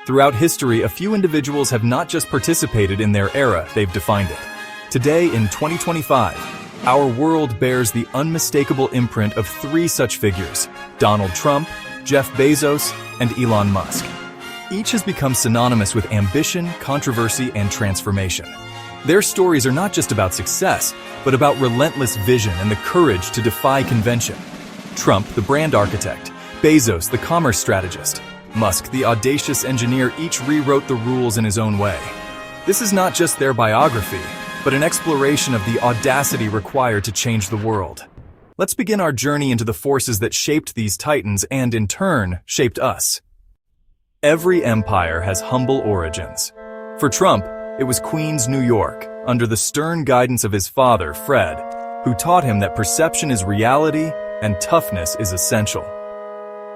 Throughout history, a few individuals have not just participated in their era, they've defined it. Today, in 2025, our world bears the unmistakable imprint of three such figures: Donald Trump, Jeff Bezos, and Elon Musk. Each has become synonymous with ambition, controversy, and transformation. Their stories are not just about success, but about relentless vision and the courage to defy convention. Trump, the brand architect; Bezos, the commerce strategist; Musk, the audacious engineer, each rewrote the rules in his own way. This is not just their biography, but an exploration of the audacity required to change the world. Let's begin our journey into the forces that shaped these titans and, in turn, shaped us. Every empire has humble origins. For Trump, it was Queens, New York, under the stern guidance of his father, Fred, who taught him that perception is reality and toughness is essential.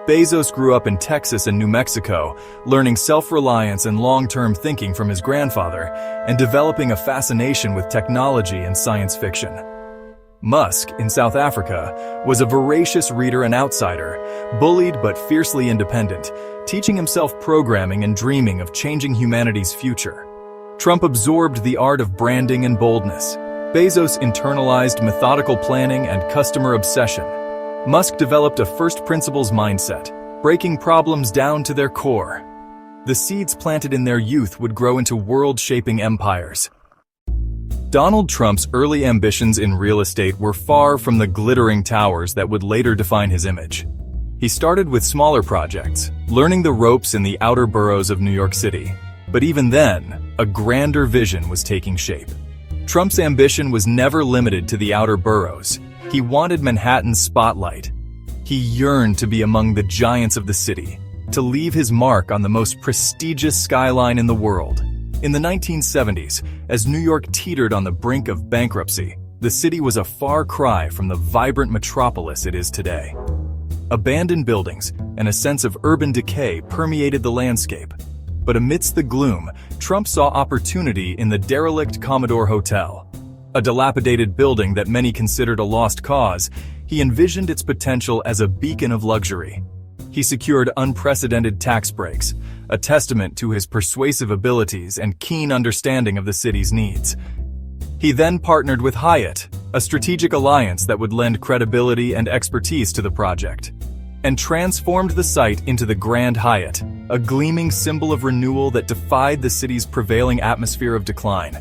Bezos grew up in Texas and New Mexico, learning self-reliance and long-term thinking from his grandfather, and developing a fascination with technology and science fiction. Musk, in South Africa, was a voracious reader and outsider, bullied but fiercely independent, teaching himself programming and dreaming of changing humanity's future. Trump absorbed the art of branding and boldness. Bezos internalized methodical planning and customer obsession. Musk developed a first principles mindset, breaking problems down to their core. The seeds planted in their youth would grow into world-shaping empires. Donald Trump's early ambitions in real estate were far from the glittering towers that would later define his image. He started with smaller projects, learning the ropes in the outer boroughs of New York City. But even then, a grander vision was taking shape. Trump's ambition was never limited to the outer boroughs. He wanted Manhattan's spotlight. He yearned to be among the giants of the city, to leave his mark on the most prestigious skyline in the world. In the 1970s, as New York teetered on the brink of bankruptcy, the city was a far cry from the vibrant metropolis it is today. Abandoned buildings and a sense of urban decay permeated the landscape. But amidst the gloom, Trump saw opportunity in the derelict Commodore Hotel. A dilapidated building that many considered a lost cause, he envisioned its potential as a beacon of luxury. He secured unprecedented tax breaks, a testament to his persuasive abilities and keen understanding of the city's needs. He then partnered with Hyatt, a strategic alliance that would lend credibility and expertise to the project, and transformed the site into the Grand Hyatt, a gleaming symbol of renewal that defied the city's prevailing atmosphere of decline.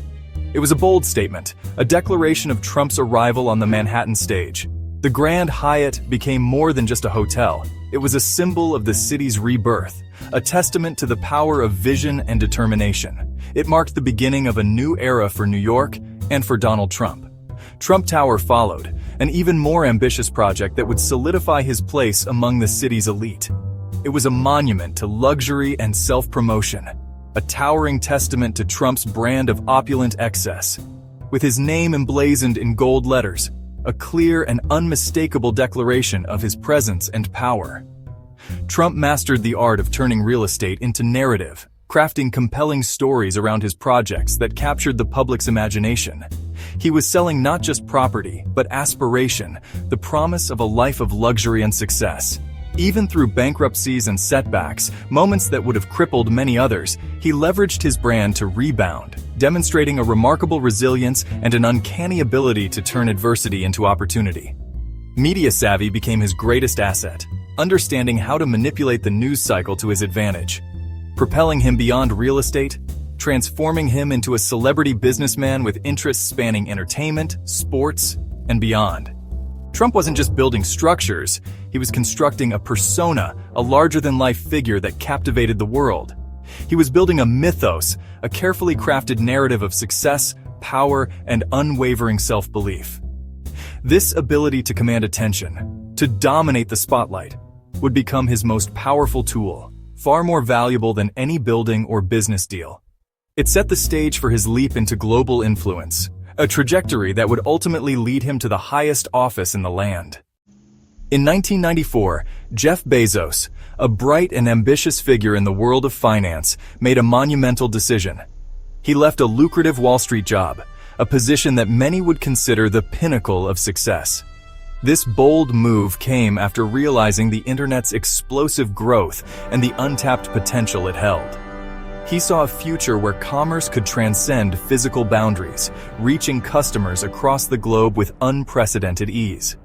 It was a bold statement, a declaration of Trump's arrival on the Manhattan stage. The Grand Hyatt became more than just a hotel. It was a symbol of the city's rebirth, a testament to the power of vision and determination. It marked the beginning of a new era for New York and for Donald Trump. Trump Tower followed, an even more ambitious project that would solidify his place among the city's elite. It was a monument to luxury and self-promotion, a towering testament to Trump's brand of opulent excess. With his name emblazoned in gold letters, a clear and unmistakable declaration of his presence and power. Trump mastered the art of turning real estate into narrative, crafting compelling stories around his projects that captured the public's imagination. He was selling not just property, but aspiration, the promise of a life of luxury and success. Even through bankruptcies and setbacks, moments that would have crippled many others, he leveraged his brand to rebound, demonstrating a remarkable resilience and an uncanny ability to turn adversity into opportunity. Media savvy became his greatest asset, understanding how to manipulate the news cycle to his advantage, propelling him beyond real estate, transforming him into a celebrity businessman with interests spanning entertainment, sports, and beyond. Trump wasn't just building structures, he was constructing a persona, a larger-than-life figure that captivated the world. He was building a mythos, a carefully crafted narrative of success, power, and unwavering self-belief. This ability to command attention, to dominate the spotlight, would become his most powerful tool, far more valuable than any building or business deal. It set the stage for his leap into global influence, a trajectory that would ultimately lead him to the highest office in the land. In 1994, Jeff Bezos, a bright and ambitious figure in the world of finance, made a monumental decision. He left a lucrative Wall Street job, a position that many would consider the pinnacle of success. This bold move came after realizing the internet's explosive growth and the untapped potential it held. He saw a future where commerce could transcend physical boundaries, reaching customers across the globe with unprecedented ease.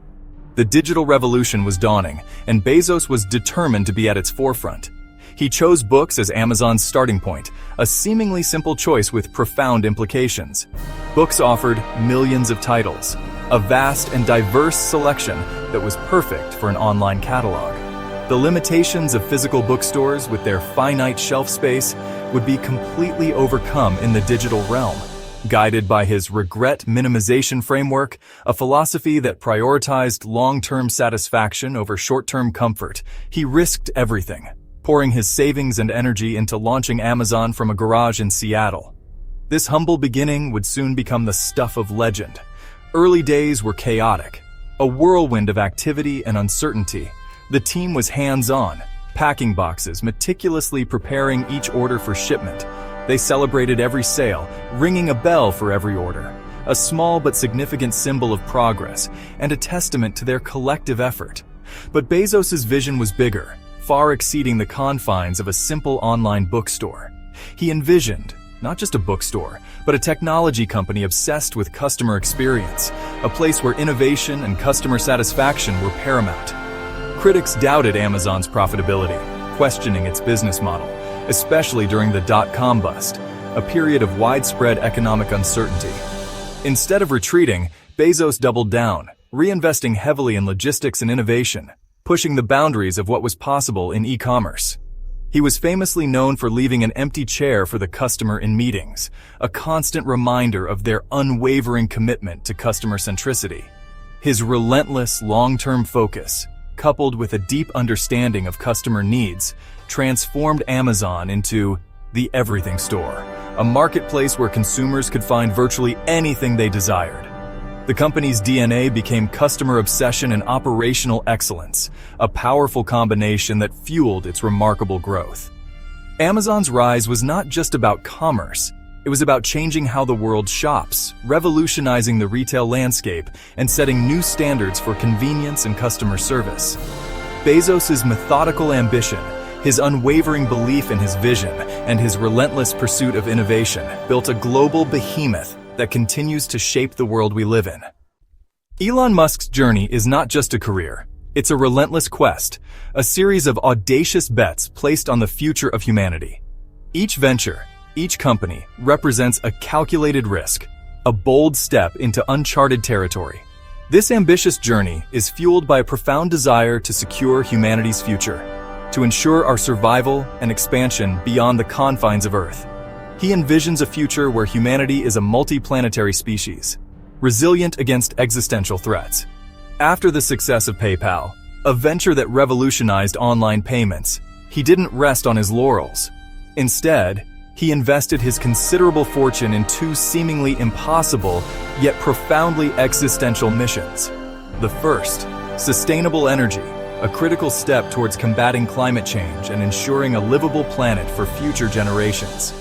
The digital revolution was dawning, and Bezos was determined to be at its forefront. He chose books as Amazon's starting point, a seemingly simple choice with profound implications. Books offered millions of titles, a vast and diverse selection that was perfect for an online catalog. The limitations of physical bookstores with their finite shelf space would be completely overcome in the digital realm. Guided by his regret minimization framework, a philosophy that prioritized long-term satisfaction over short-term comfort, he risked everything, pouring his savings and energy into launching Amazon from a garage in Seattle. This humble beginning would soon become the stuff of legend. Early days were chaotic, a whirlwind of activity and uncertainty. The team was hands-on, packing boxes, meticulously preparing each order for shipment. They celebrated every sale, ringing a bell for every order, a small but significant symbol of progress and a testament to their collective effort. But Bezos's vision was bigger, far exceeding the confines of a simple online bookstore. He envisioned not just a bookstore, but a technology company obsessed with customer experience, a place where innovation and customer satisfaction were paramount. Critics doubted Amazon's profitability, questioning its business model, especially during the dot-com bust, a period of widespread economic uncertainty. Instead of retreating, Bezos doubled down, reinvesting heavily in logistics and innovation, pushing the boundaries of what was possible in e-commerce. He was famously known for leaving an empty chair for the customer in meetings, a constant reminder of their unwavering commitment to customer centricity. His relentless long-term focus, coupled with a deep understanding of customer needs, transformed Amazon into the everything store, a marketplace where consumers could find virtually anything they desired. The company's DNA became customer obsession and operational excellence, a powerful combination that fueled its remarkable growth. Amazon's rise was not just about commerce. It was about changing how the world shops, revolutionizing the retail landscape, and setting new standards for convenience and customer service. Bezos's methodical ambition, his unwavering belief in his vision, and his relentless pursuit of innovation built a global behemoth that continues to shape the world we live in. Elon Musk's journey is not just a career. It's a relentless quest, a series of audacious bets placed on the future of humanity. Each venture, each company, represents a calculated risk, a bold step into uncharted territory. This ambitious journey is fueled by a profound desire to secure humanity's future, to ensure our survival and expansion beyond the confines of Earth. He envisions a future where humanity is a multi-planetary species, resilient against existential threats. After the success of PayPal, a venture that revolutionized online payments, he didn't rest on his laurels. Instead, he invested his considerable fortune in two seemingly impossible, yet profoundly existential missions. The first, sustainable energy, a critical step towards combating climate change and ensuring a livable planet for future generations.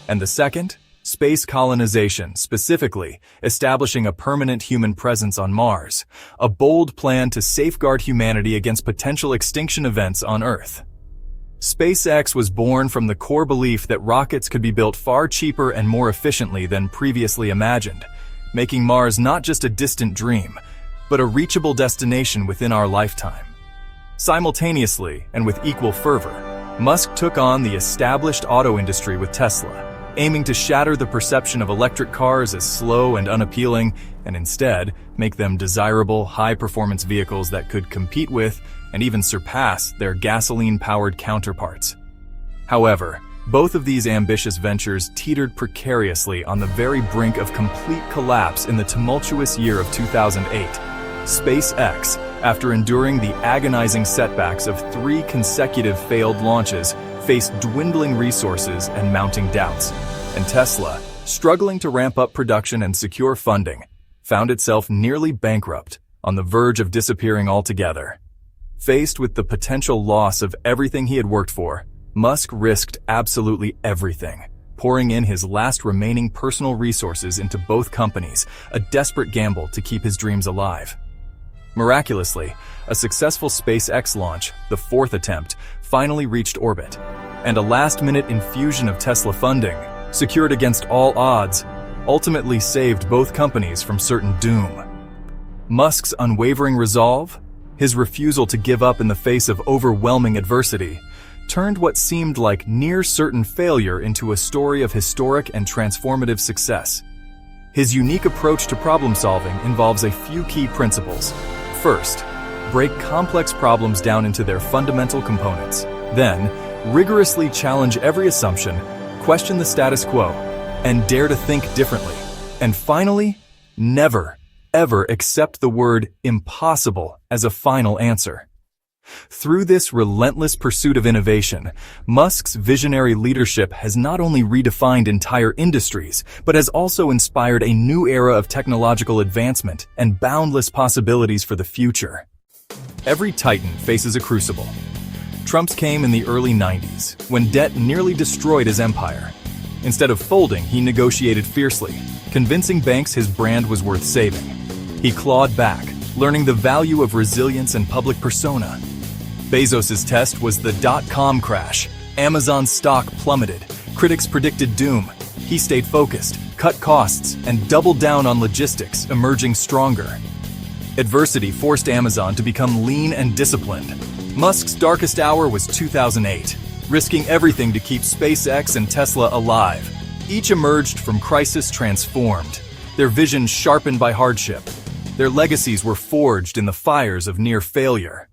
And the second, space colonization, specifically establishing a permanent human presence on Mars, a bold plan to safeguard humanity against potential extinction events on Earth. SpaceX was born from the core belief that rockets could be built far cheaper and more efficiently than previously imagined, making Mars not just a distant dream, but a reachable destination within our lifetime. Simultaneously, and with equal fervor, Musk took on the established auto industry with Tesla, aiming to shatter the perception of electric cars as slow and unappealing, and instead make them desirable, high-performance vehicles that could compete with and even surpass their gasoline-powered counterparts. However, both of these ambitious ventures teetered precariously on the very brink of complete collapse in the tumultuous year of 2008. SpaceX, after enduring the agonizing setbacks of 3 consecutive failed launches, faced dwindling resources and mounting doubts. And Tesla, struggling to ramp up production and secure funding, found itself nearly bankrupt, on the verge of disappearing altogether. Faced with the potential loss of everything he had worked for, Musk risked absolutely everything, pouring in his last remaining personal resources into both companies, a desperate gamble to keep his dreams alive. Miraculously, a successful SpaceX launch, the 4th attempt, finally reached orbit. and a last-minute infusion of Tesla funding, secured against all odds, ultimately saved both companies from certain doom. Musk's unwavering resolve, his refusal to give up in the face of overwhelming adversity, turned what seemed like near-certain failure into a story of historic and transformative success. His unique approach to problem-solving involves a few key principles. First, break complex problems down into their fundamental components. Then, rigorously challenge every assumption, question the status quo, and dare to think differently. And finally, never, ever accept the word impossible as a final answer. Through this relentless pursuit of innovation, Musk's visionary leadership has not only redefined entire industries, but has also inspired a new era of technological advancement and boundless possibilities for the future. Every titan faces a crucible. Trump's came in the early 90s, when debt nearly destroyed his empire. Instead of folding, he negotiated fiercely, convincing banks his brand was worth saving. He clawed back, learning the value of resilience and public persona. Bezos's test was the dot-com crash. Amazon's stock plummeted. Critics predicted doom. He stayed focused, cut costs, and doubled down on logistics, emerging stronger. Adversity forced Amazon to become lean and disciplined. Musk's darkest hour was 2008, risking everything to keep SpaceX and Tesla alive. Each emerged from crisis transformed, their visions sharpened by hardship. Their legacies were forged in the fires of near failure.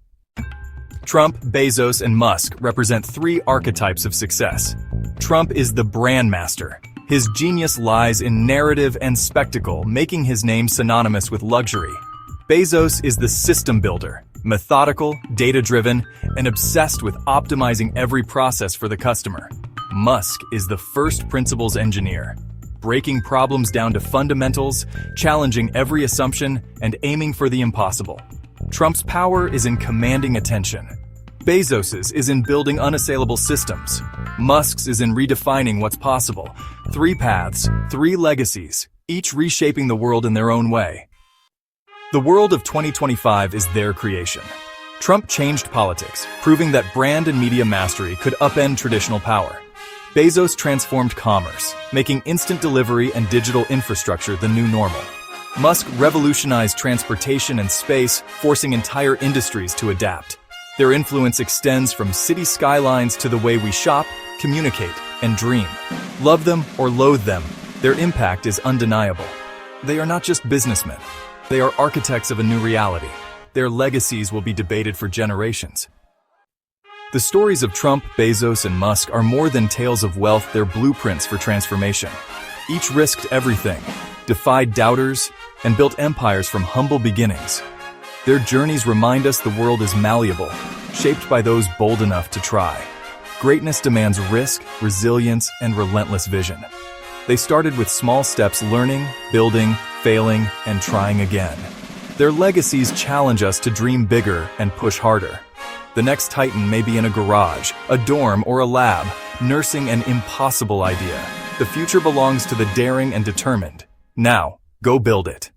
Trump, Bezos, and Musk represent three archetypes of success. Trump is the brand master. His genius lies in narrative and spectacle, making his name synonymous with luxury. Bezos is the system builder, methodical, data-driven, and obsessed with optimizing every process for the customer. Musk is the first principles engineer, breaking problems down to fundamentals, challenging every assumption, and aiming for the impossible. Trump's power is in commanding attention. Bezos's is in building unassailable systems. Musk's is in redefining what's possible. Three paths, three legacies, each reshaping the world in their own way. The world of 2025 is their creation. Trump changed politics, proving that brand and media mastery could upend traditional power. Bezos transformed commerce, making instant delivery and digital infrastructure the new normal. Musk revolutionized transportation and space, forcing entire industries to adapt. Their influence extends from city skylines to the way we shop, communicate, and dream. Love them or loathe them, their impact is undeniable. They are not just businessmen. They are architects of a new reality. Their legacies will be debated for generations. The stories of Trump, Bezos, and Musk are more than tales of wealth, they're blueprints for transformation. Each risked everything, defied doubters, and built empires from humble beginnings. Their journeys remind us the world is malleable, shaped by those bold enough to try. Greatness demands risk, resilience, and relentless vision. They started with small steps, learning, building, failing, and trying again. Their legacies challenge us to dream bigger and push harder. The next titan may be in a garage, a dorm, or a lab, nursing an impossible idea. The future belongs to the daring and determined. Now, go build it.